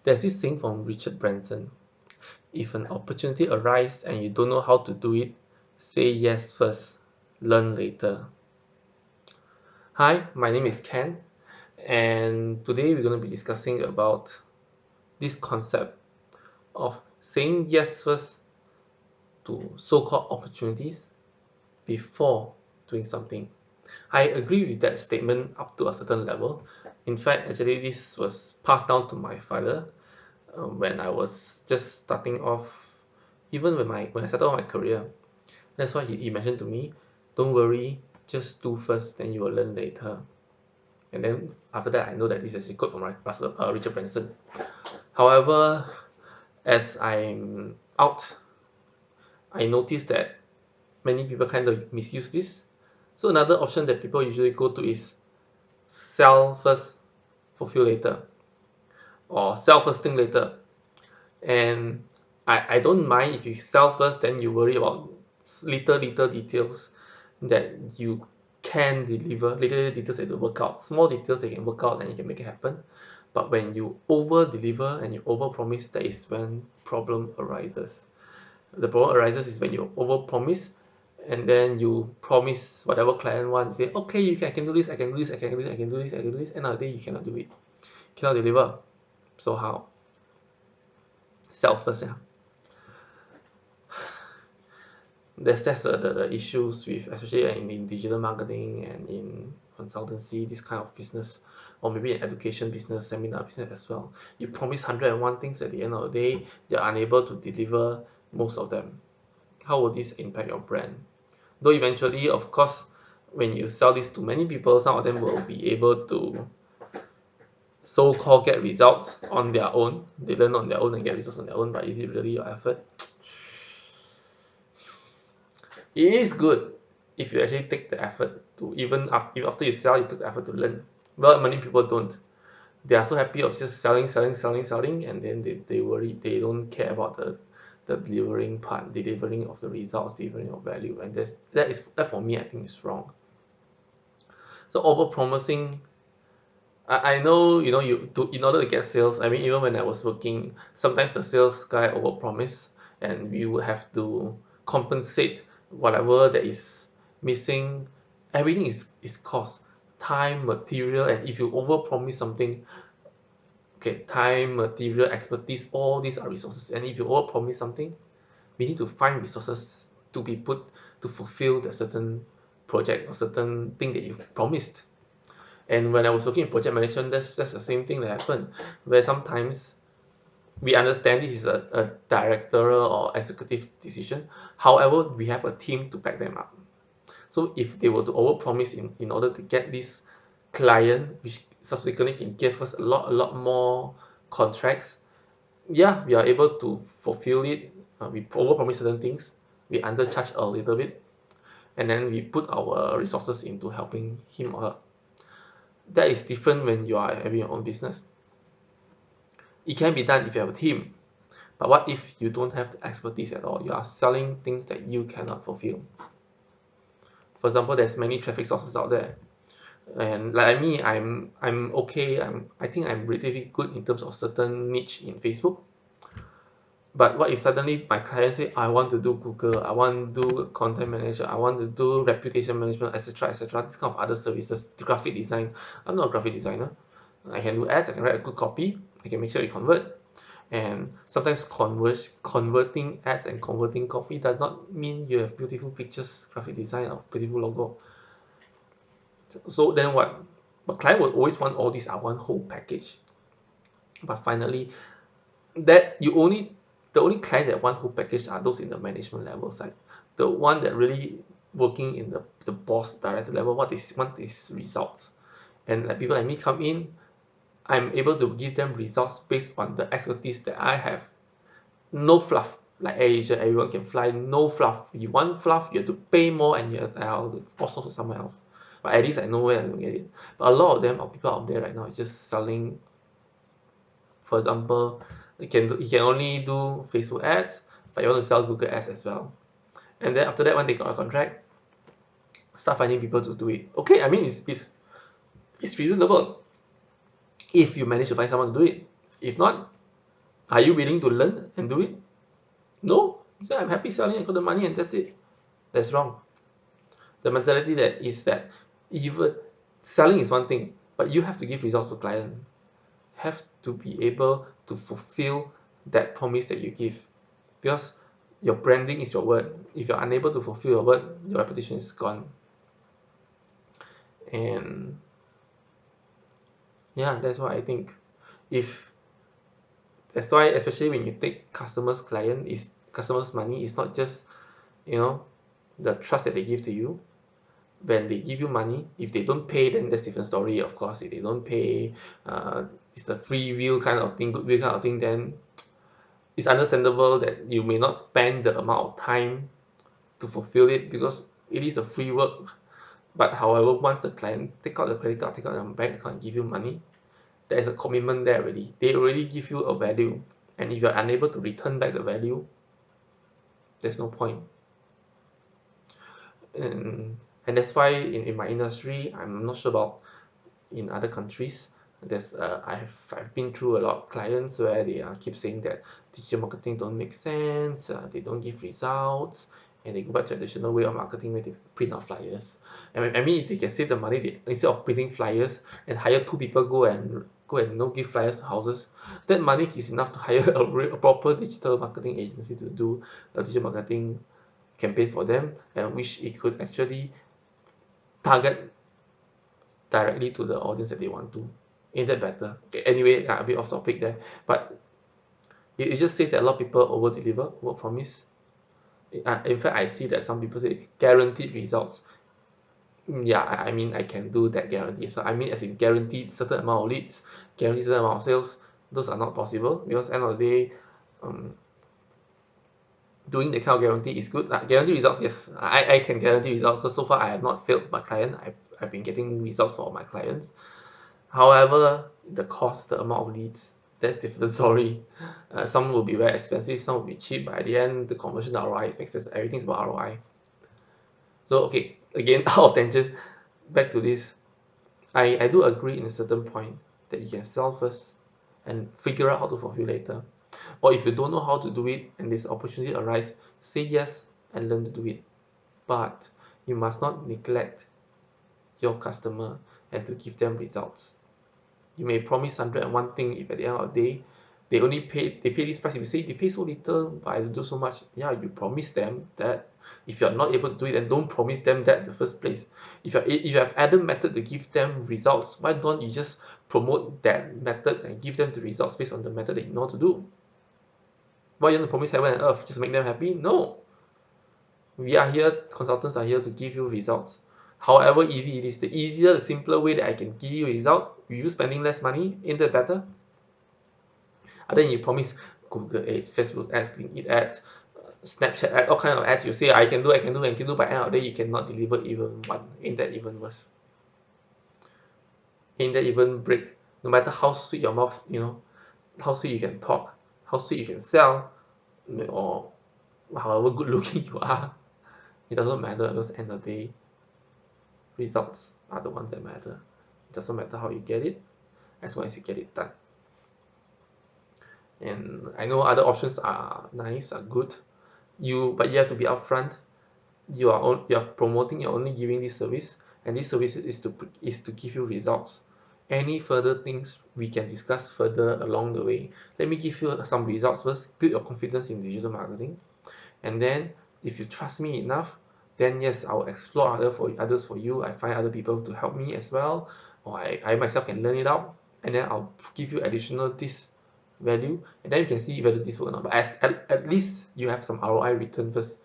There's this saying from Richard Branson: if an opportunity arises and you don't know how to do it, say yes first, learn later. Hi, my name is Ken, and today we're going to be discussing about this concept of saying yes first to so-called opportunities before doing something. I agree with that statement up to a certain level. In fact, actually, this was passed down to my father when I was just starting off, even when I started off my career. That's why he mentioned to me, don't worry, just do first, then you will learn later. And then after that, I know that this is a quote from Richard Branson. However, as I'm out, I noticed that many people kind of misuse this. So another option that people usually go to is sell first, fulfill later, or sell first, think later. And I don't mind if you sell first, then you worry about little details that you can deliver, little details that will work out, small details that can work out and you can make it happen. But when you over deliver and you over promise, that is when problem arises. The problem arises is when you over promise and then you promise whatever client wants. Say, okay, I can do this, I can do this, I can do this, I can do this, I can do this. End of the day, you cannot do it, cannot deliver. So how? Sell first, yeah. That's the issues with, especially in digital marketing and in consultancy, this kind of business, or maybe an education business, seminar business as well. You promise 101 things, at the end of the day you're unable to deliver most of them. How will this impact your brand? Though eventually, of course, when you sell this to many people, some of them will be able to so-called get results on their own. They learn on their own and get results on their own, but is it really your effort? It is good if you actually take the effort to, even after you sell, you took the effort to learn. But many people don't. They are so happy of just selling, and then they worry, they don't care about the delivering part, the delivering of the results, delivering of value, and that for me, I think is wrong. So over promising, I know, you to in order to get sales. I mean, even when I was working, sometimes the sales guy over promise, and we would have to compensate whatever that is missing. Everything is cost, time, material, and if you over promise something, okay, time, material, expertise, all these are resources. And if you over promise something, we need to find resources to be put to fulfill the certain project or certain thing that you've promised. And when I was working in project management, that's the same thing that happened, where sometimes we understand this is a directorial or executive decision. However, we have a team to back them up. So if they were to overpromise in order to get this client, which subsequently can give us a lot more contracts, yeah, we are able to fulfill it. We overpromise certain things, we undercharge a little bit, and then we put our resources into helping him or her. That is different when you are having your own business. It can be done if you have a team, but what if you don't have the expertise at all? You are selling things that you cannot fulfill. For example, there's many traffic sources out there, and like me, I'm okay. I think I'm relatively good in terms of certain niche in Facebook. But what if suddenly my client say, I want to do Google, I want to do content manager, I want to do reputation management, etc., etc., this kind of other services, graphic design. I'm not a graphic designer. I can do ads, I can write a good copy, I can make sure it convert. And sometimes converting ads and converting copy does not mean you have beautiful pictures, graphic design, or beautiful logo. So then what? But client will always want all these at one whole package. But finally, that you only the only client that want whole package are those in the management level side. The one that really working in the boss director level, what they want is results. And like people like me come in, I'm able to give them results based on the expertise that I have. No fluff. Like Asia, everyone can fly, no fluff. If you want fluff, you have to pay more and you have to also to somewhere else. But at least I know where I'm gonna get it. But a lot of them are people out there right now is just selling. For example, you can only do Facebook ads, but you want to sell Google ads as well. And then after that, when they got a contract, start finding people to do it. Okay, I mean it's reasonable if you manage to find someone to do it. If not, Are you willing to learn and do it? No. You say, I'm happy selling, I got the money and that's it. That's wrong. The mentality that is that even selling is one thing, but you have to give results to client. Have to be able to fulfill that promise that you give, because your branding is your word. If you're unable to fulfill your word, your reputation is gone. And yeah, that's what I think. If That's why, especially when you take customers money, it's not just, you know, the trust that they give to you. When they give you money, if they don't pay, then that's different story, of course. If they don't pay, it's the free will kind of thing, goodwill kind of thing, then it's understandable that you may not spend the amount of time to fulfill it, because it is a free work. But however, once the client take out the credit card, take out the bank account and give you money, there is a commitment there already. They already give you a value. And if you're unable to return back the value, there's no point. And that's why in my industry, I'm not sure about in other countries. I've been through a lot of clients where they keep saying that digital marketing don't make sense, they don't give results, and they go back to traditional way of marketing where they print out flyers. I mean, if they can save the money, instead of printing flyers and hire two people go and give flyers to houses, that money is enough to hire a proper digital marketing agency to do a digital marketing campaign for them, and which it could actually target directly to the audience that they want to. Ain't that better? Okay, anyway, a bit off topic there, but it just says that a lot of people over deliver, over promise. In fact, I see that some people say guaranteed results. Yeah, I mean, I can do that guarantee. So I mean, as in guaranteed certain amount of leads, guaranteed certain amount of sales. Those are not possible, because end of the day, um, doing the kind of guarantee is good. Guarantee results, yes, I can guarantee results, because so far I have not failed my client. I've been getting results for my clients. However, the cost, the amount of leads, that's different story. Some will be very expensive, some will be cheap, but at the end, the conversion ROI makes sense. Everything's about ROI. So, okay, again, out of tangent, back to this. I do agree in a certain point that you can sell first and figure out how to fulfill later. Or if you don't know how to do it and this opportunity arise, say yes and learn to do it. But you must not neglect your customer and to give them results. You may promise 101 thing, if at the end of the day they pay this price. If you say they pay so little but I do so much, yeah, you promise them that. If you're not able to do it, then don't promise them that in the first place. If you have other method to give them results, why don't you just promote that method and give them the results based on the method that you know how to do? Why you want to promise heaven and earth just to make them happy? No. We are here, consultants are here to give you results. However easy it is, the easier, the simpler way that I can give you a result, you spending less money, ain't that better? Other than you promise Google ads, Facebook ads, LinkedIn ads, Snapchat ads, all kind of ads, you say I can do, by end of the day you cannot deliver even one. Ain't that even worse? Ain't that even break? No matter how sweet your mouth, how sweet you can talk, how sweet you can sell, or however good looking you are, it doesn't matter, because at the end of the day, results are the ones that matter. It doesn't matter how you get it, as long as you get it done. And I know other options are nice, are good, but you have to be upfront. You are promoting, you're only giving this service, and this service is to give you results. Any further things we can discuss further along the way. Let me give you some results first, build your confidence in digital marketing, and then if you trust me enough, then yes, I'll explore others for you. I find other people to help me as well, or I myself can learn it out, and then I'll give you additional this value, and then you can see whether this work or not. But at least you have some ROI return first.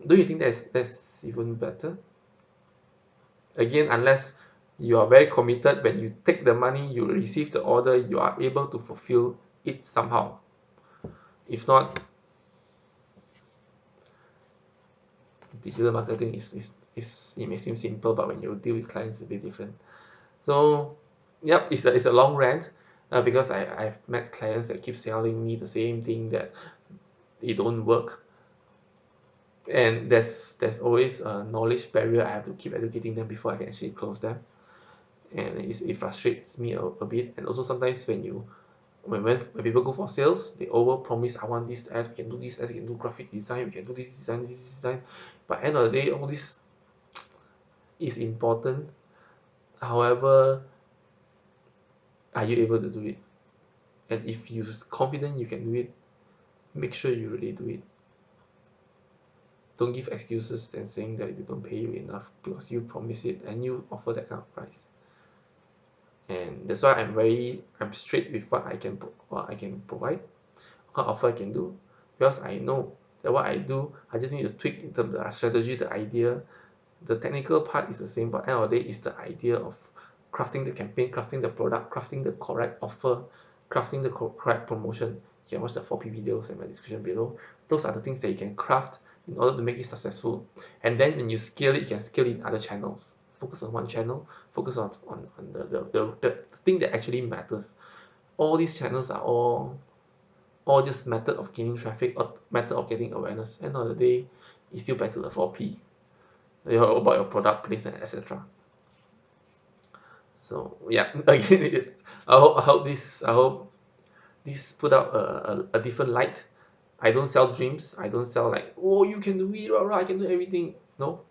Don't you think that's even better? Again, unless you are very committed, when you take the money, you receive the order, you are able to fulfill it somehow. If not, digital marketing is it may seem simple, but when you deal with clients, it's a bit different. So, yep, it's a long rant, because I've met clients that keep telling me the same thing, that it don't work, and there's always a knowledge barrier. I have to keep educating them before I can actually close them, and it frustrates me a bit. And also sometimes when you when people go for sales, they over promise, I want this as we can do this as we can do graphic design, we can do this design. But end of the day, all this is important. However, are you able to do it? And if you're confident you can do it, make sure you really do it. Don't give excuses and saying that they don't pay you enough because you promise it and you offer that kind of price. And that's why I'm straight with what I can provide, what offer I can do, because I know that what I do, I just need to tweak in terms of the strategy, the idea. The technical part is the same, but end of the day is the idea of crafting the campaign, crafting the product, crafting the correct offer, crafting the correct promotion. You can watch the 4P videos in my description below. Those are the things that you can craft in order to make it successful. And then when you scale it, you can scale it in other channels. Focus on one channel, focus on the thing that actually matters. All these channels are all just method of gaining traffic or method of getting awareness. End of the day, it's still back to the 4P. About your product placement, etc. So yeah, again, I hope this put out a different light. I don't sell dreams. I don't sell like, oh, you can do it, I can do everything. No,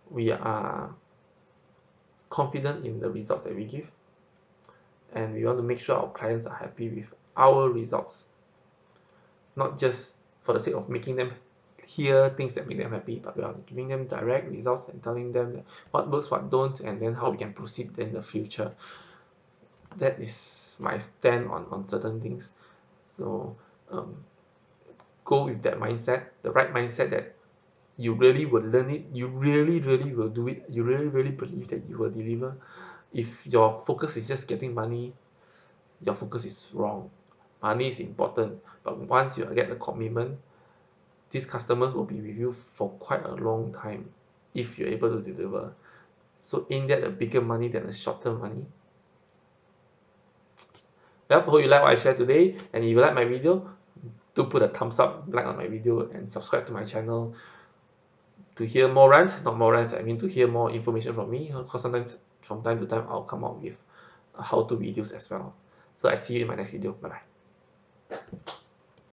we are confident in the results that we give, and we want to make sure our clients are happy with our results, not just for the sake of making them hear things that make them happy, but we are giving them direct results and telling them what works, what don't, and then how we can proceed in the future. That is my stand on certain things. So um, go with that mindset, the right mindset, that you really will learn it, you really will do it, you really believe that you will deliver. If your focus is just getting money, your focus is wrong. Money is important, but once you get the commitment, these customers will be with you for quite a long time if you're able to deliver. So ain't that a bigger money than a short-term money? Yep, hope you like what I shared today, and if you like my video, do put a thumbs up, like on my video, and subscribe to my channel to hear more rants, not more rants, I mean to hear more information from me, because sometimes from time to time I'll come out with how-to videos as well. So I see you in my next video. Bye bye.